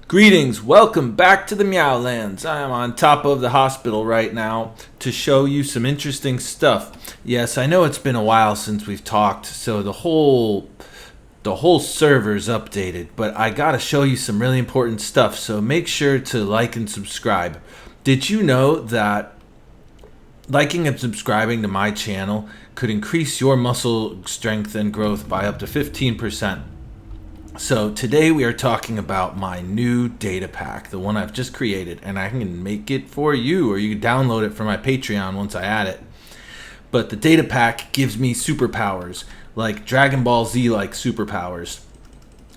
Greetings, welcome back to the Meowlands. I am on top of the hospital right now to show you some interesting stuff. Yes, I know it's been a while since we've talked, so the whole server's updated, but I gotta show you some really important stuff, so make sure to like and subscribe. Did you know that liking and subscribing to my channel could increase your muscle strength and growth by up to 15%? So today we are talking about my new data pack, the one I've just created, and I can make it for you, or you can download it from my Patreon once I add it. But the data pack gives me superpowers, like Dragon Ball Z like superpowers.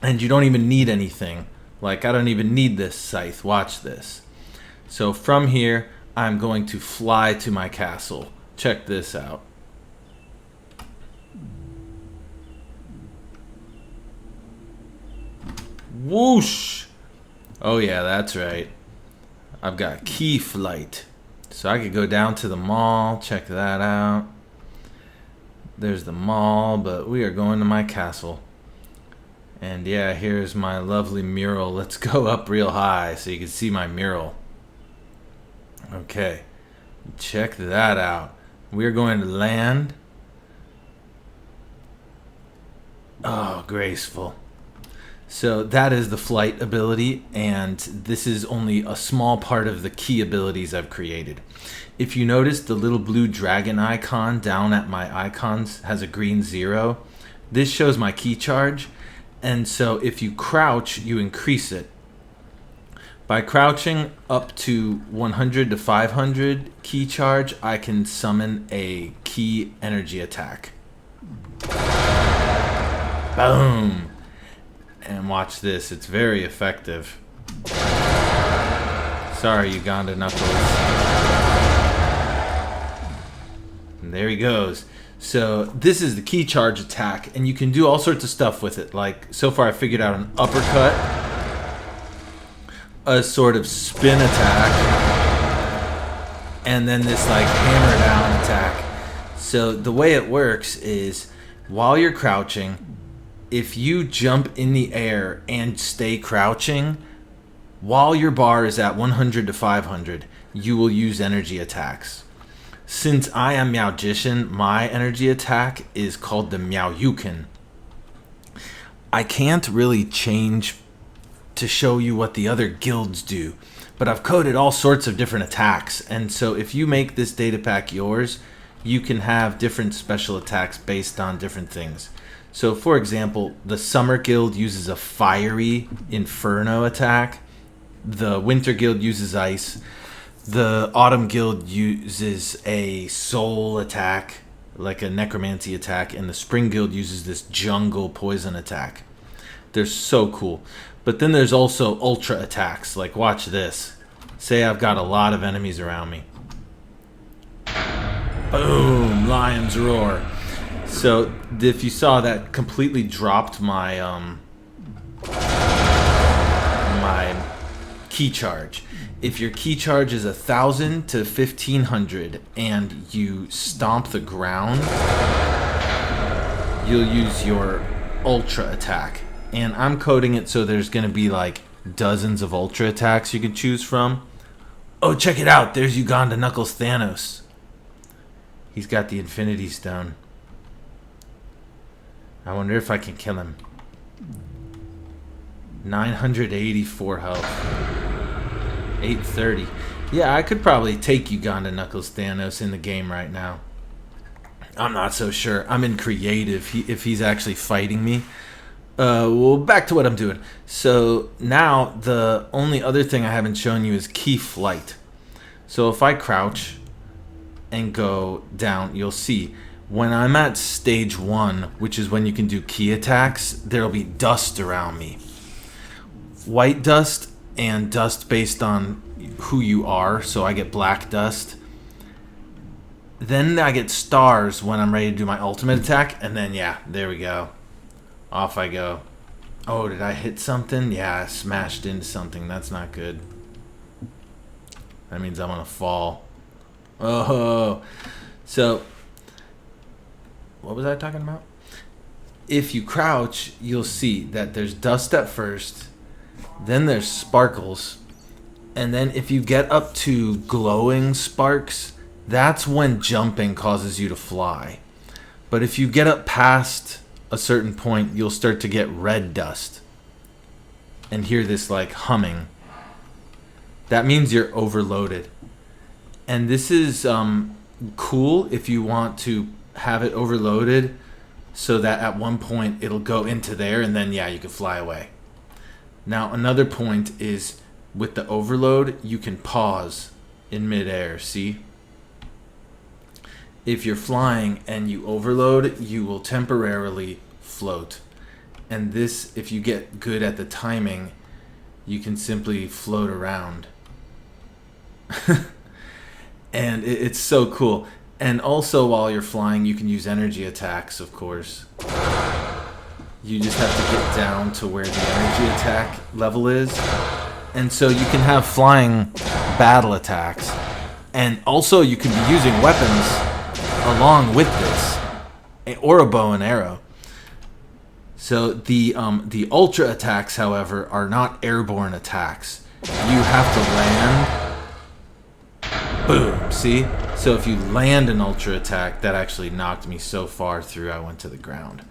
And you don't even need anything. Like, I don't even need this scythe. Watch this. So from here, I'm going to fly to my castle. Check this out. Whoosh! Oh yeah, that's right. I've got key flight. So I could go down to the mall, check that out. There's the mall, but we are going to my castle. And yeah, here's my lovely mural. Let's go up real high so you can see my mural. Okay, check that out. We're going to land. Oh, graceful. So that is the flight ability, and this is only a small part of the key abilities I've created. If you notice, the little blue dragon icon down at my icons has a green 0. This shows my key charge, and so if you crouch, you increase it. By crouching up to 100 to 500 key charge, I can summon a key energy attack. Boom! And watch this, it's very effective. Sorry, Uganda Knuckles. And there he goes. So this is the key charge attack, and you can do all sorts of stuff with it. Like, so far I figured out an uppercut, a sort of spin attack, and then this like hammer down attack. So the way it works is, while you're crouching, if you jump in the air and stay crouching, while your bar is at 100 to 500, you will use energy attacks. Since I am Meowgician, my energy attack is called the Meowyukin. I can't really change to show you what the other guilds do, but I've coded all sorts of different attacks, and so if you make this data pack yours, you can have different special attacks based on different things. So, for example, the Summer Guild uses a fiery Inferno attack. The Winter Guild uses ice. The Autumn Guild uses a soul attack, like a necromancy attack. And the Spring Guild uses this jungle poison attack. They're so cool. But then there's also ultra attacks. Like, watch this. Say I've got a lot of enemies around me. Boom! Lion's Roar. So if you saw, that completely dropped my my key charge. If your key charge is 1,000 to 1,500 and you stomp the ground, you'll use your ultra attack. And I'm coding it so there's going to be like dozens of ultra attacks you can choose from. Oh, check it out. There's Uganda Knuckles Thanos. He's got the Infinity Stone. I wonder if I can kill him. 984 health. 830. Yeah, I could probably take Uganda Knuckles Thanos in the game right now. I'm not so sure. I'm in creative if he's actually fighting me. Well, back to what I'm doing. So now the only other thing I haven't shown you is key flight. So if I crouch and go down, you'll see when I'm at stage 1, which is when you can do key attacks, there'll be dust around me. White dust and dust based on who you are, so I get black dust. Then I get stars when I'm ready to do my ultimate attack, and then yeah, there we go. Off I go. Oh, did I hit something? Yeah, I smashed into something. That's not good. That means I'm gonna fall. Oh, so what was I talking about? If you crouch, you'll see that there's dust at first, Then there's sparkles. And then if you get up to glowing sparks, that's when jumping causes you to fly. But if you get up past a certain point, you'll start to get red dust. And hear this like humming. That means you're overloaded. And this is cool if you want to have it overloaded so that at one point it'll go into there and then, yeah, you can fly away. Now, another point is with the overload, you can pause in midair, see? If you're flying and you overload, you will temporarily float. And this, if you get good at the timing, you can simply float around. And it's so cool. And also while you're flying, you can use energy attacks, of course. You just have to get down to where the energy attack level is. And so you can have flying battle attacks. And also you can be using weapons along with this. Or a bow and arrow. So the ultra attacks, however, are not airborne attacks. You have to land. Boom, see? So if you land an ultra attack, that actually knocked me so far through I went to the ground.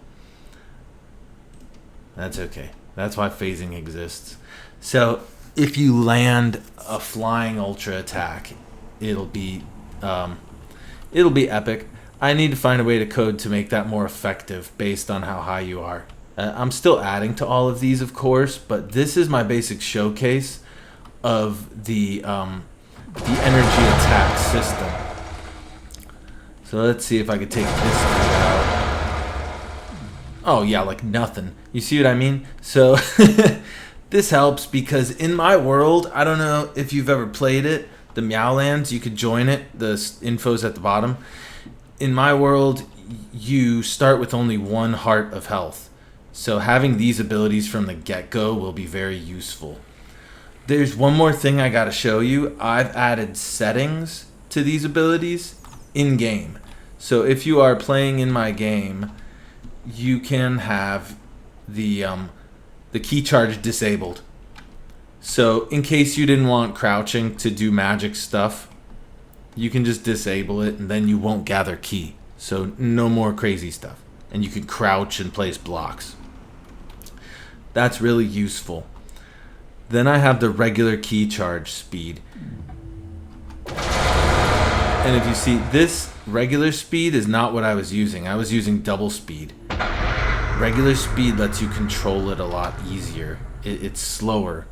That's okay. That's why phasing exists. So if you land a flying ultra attack, it'll be epic. I need to find a way to code to make that more effective based on how high you are. I'm still adding to all of these, of course, but this is my basic showcase of the energy attack system. So let's see if I could take this guy out. Oh yeah, like nothing. You see what I mean? So this helps because in my world, I don't know if you've ever played it, the Meowlands, you could join it. The info's at the bottom. In my world, you start with only 1 heart of health. So having these abilities from the get-go will be very useful. There's one more thing I gotta show you. I've added settings to these abilities in-game. So if you are playing in my game, you can have the key charge disabled. So in case you didn't want crouching to do magic stuff, you can just disable it and then you won't gather key. So no more crazy stuff. And you can crouch and place blocks. That's really useful. Then I have the regular key charge speed. And if you see, this regular speed is not what I was using. I was using double speed. Regular speed lets you control it a lot easier. It's slower.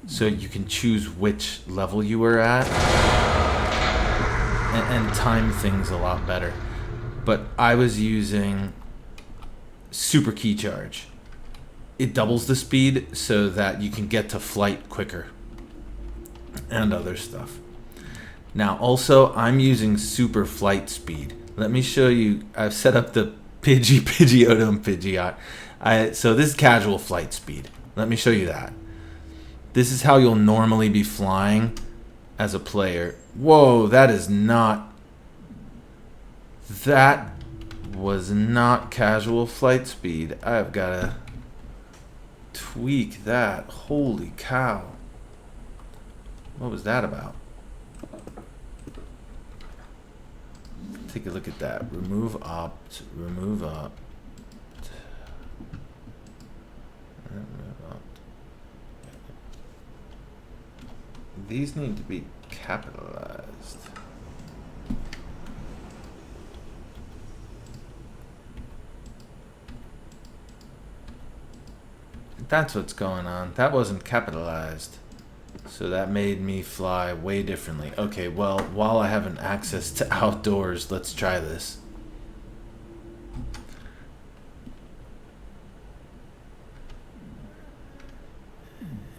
So you can choose which level you were at. And time things a lot better. But I was using super key charge. It doubles the speed so that you can get to flight quicker. And other stuff. Now also, I'm using super flight speed. Let me show you. I've set up the Pidgeotto and Pidgeot. So this is casual flight speed. Let me show you that. This is how you'll normally be flying as a player. Whoa, that is not... That was not casual flight speed. I've got to tweak that. Holy cow. What was that about? Take a look at that. Remove opt. Remove opt. Remove opt. These need to be capitalized. That's what's going on. That wasn't capitalized. So that made me fly way differently. Okay, well, while I have an access to outdoors, let's try this.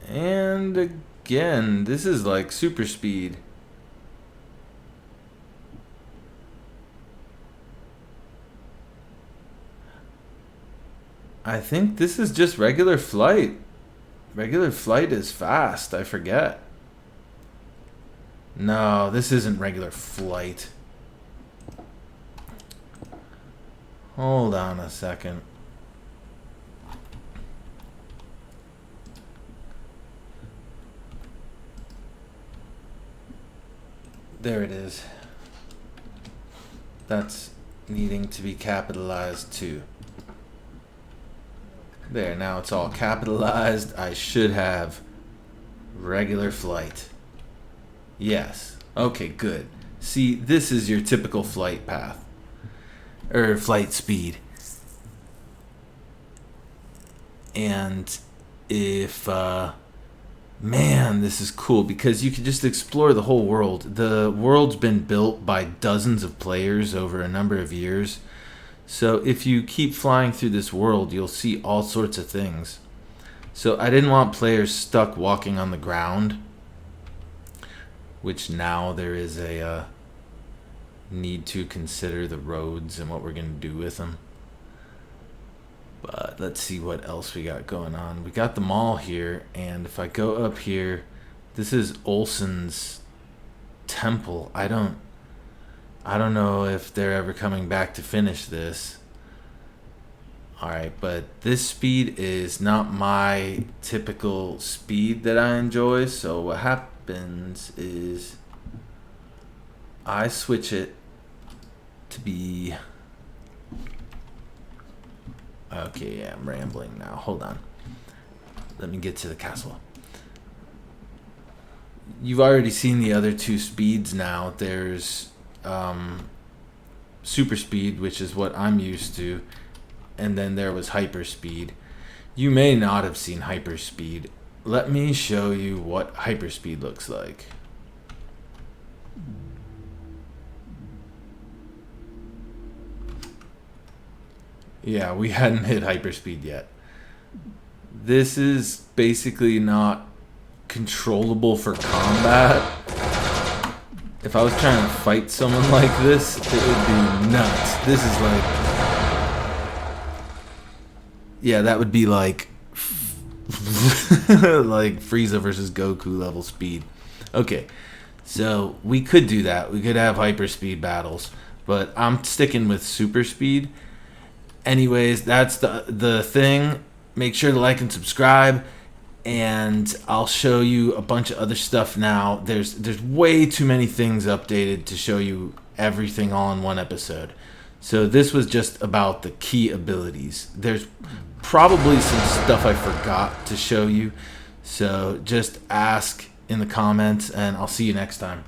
And again, this is like super speed. I think this is just regular flight. Regular flight is fast, I forget. No, this isn't regular flight. Hold on a second. There it is. That's needing to be capitalized too. There, now it's all capitalized. I should have regular flight. Yes. Okay, good. See, this is your typical flight path. Or flight speed. And if, man, this is cool because you can just explore the whole world. The world's been built by dozens of players over a number of years. So if you keep flying through this world, you'll see all sorts of things. So I didn't want players stuck walking on the ground, which now there is a need to consider the roads and what we're going to do with them. But let's see what else we got going on. We got the mall here, and if I go up here, this is Olsen's temple. I don't know if they're ever coming back to finish this. Alright, but this speed is not my typical speed that I enjoy, so what happens is I switch it to be... Okay, yeah, I'm rambling now. Hold on. Let me get to the castle. You've already seen the other two speeds now. There's super speed, which is what I'm used to, and then there was hyper speed. You may not have seen hyper speed. Let me show you what hyper speed looks like. Yeah, we hadn't hit hyperspeed yet. This is basically not controllable for combat. If I was trying to fight someone like this, it would be nuts. This is like... Yeah, that would be like... like Frieza versus Goku level speed. Okay, so we could do that. We could have hyperspeed battles. But I'm sticking with super speed. Anyways, that's the thing. Make sure to like and subscribe, and I'll show you a bunch of other stuff now. There's way too many things updated to show you everything all in one episode. So this was just about the key abilities. There's probably some stuff I forgot to show you. So just ask in the comments, and I'll see you next time.